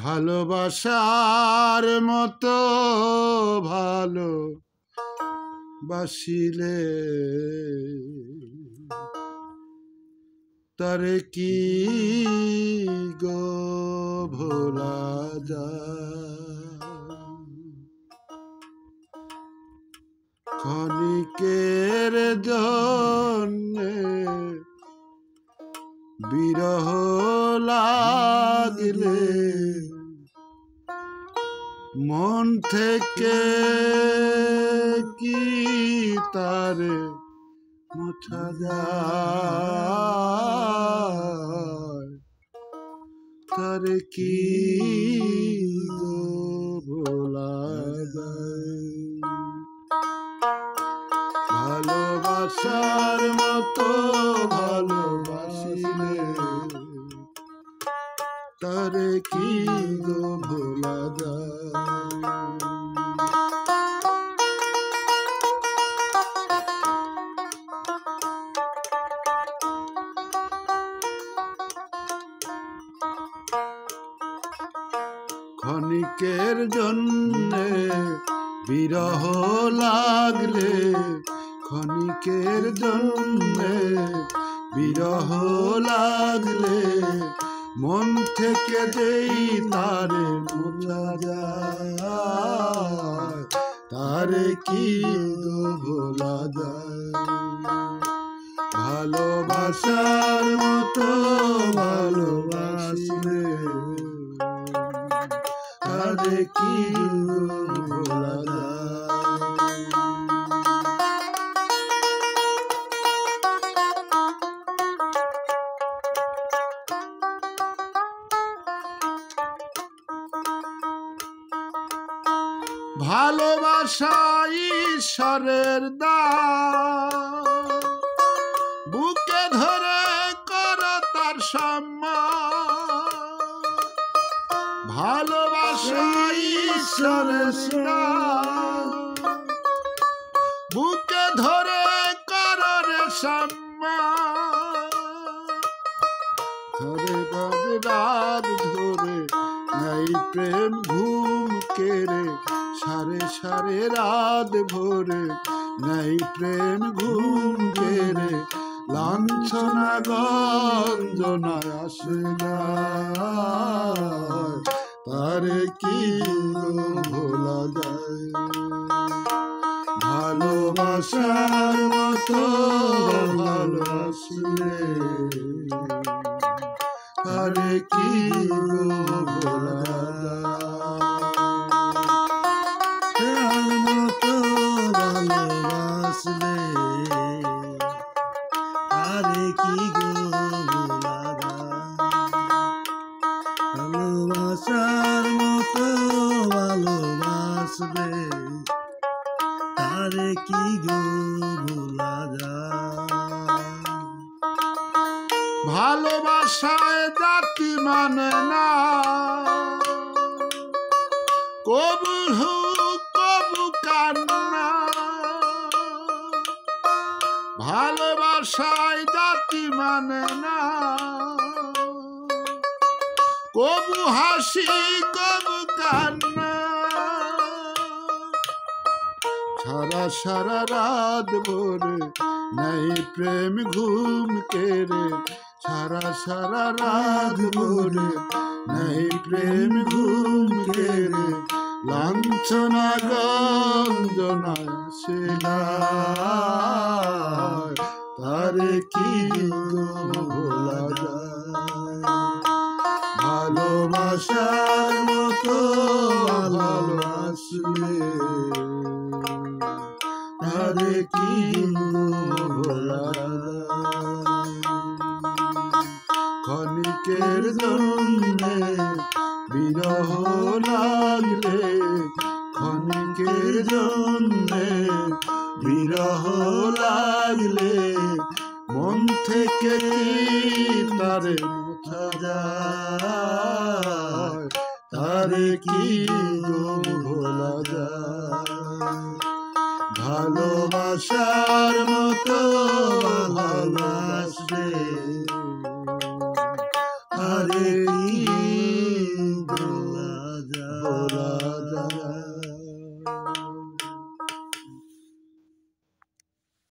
ভালোবাসার মতো ভালো বাসিলে তারে কি গো ভোলা যায়। ক্ষণিকের জন্যে বিরহ লাগলে মন থেকে কি তারে মোছা যায়। তারে কি গো ভোলা যায়। ভালোবাসার মতো ভালোবাসিলে তারে কি গো ভোলা যায়। ক্ষণিকের জন্যে বিরহ লাগলে ক্ষণিকের জন্যে বিরহ লাগলে মন থেকে যেই তারে মোছা যায়। তারে কি গো ভোলা যায়। ভালোবাসার মতো ভালোবাসলে তারে কি গো ভোলা যায়। ভালোবাসা ঈশ্বরের দান, বুকে ধরে কর তার সম্মান। ভালোবাসা ঈশ্বরের দান, বুকে ধরে কর রে সম্মান। ধরে রাত ধরে নাই প্রেম ঘুম কেড়ে সারে সারে রাত ভোরে নাই প্রেম ঘুম কেড়ে লাঞ্ছনা গঞ্জনায় আসে না। তারে কি ভোলা যায়। ভালোবাসার মতো ভালোবাসিলে তারে কি ভোলা যায়। ভালোবাসার মতো ভালোবাসলে তারে কি গো ভোলা যায়। ভালোবাসায় জাতি মানে না, কবু হুক কবু কান্না। ভালোবাসায় জাতি মানে না, কবু হাসি কবু কান্না। সারা সারা রাত ভোরে নাই প্রেম ঘুম কেড়ে সারা সারা রাত ভোরে নাই প্রেম ঘুম কেড়ে লাঞ্ছনা গঞ্জনায় আসে না। তারে কি ভোলা যায়। ভালোবাসার মতো ভালোবাসলে তারে কি ভোলা যায়। ক্ষণিকের জন্যে বিরহ লাগলে ক্ষণিকের জন্যে বিরহ লাগলে মন থেকে তারে মোছা যায়। তারে কি ভোলা যায়। ভালোবাসার মতো ভালোবাসলে তারে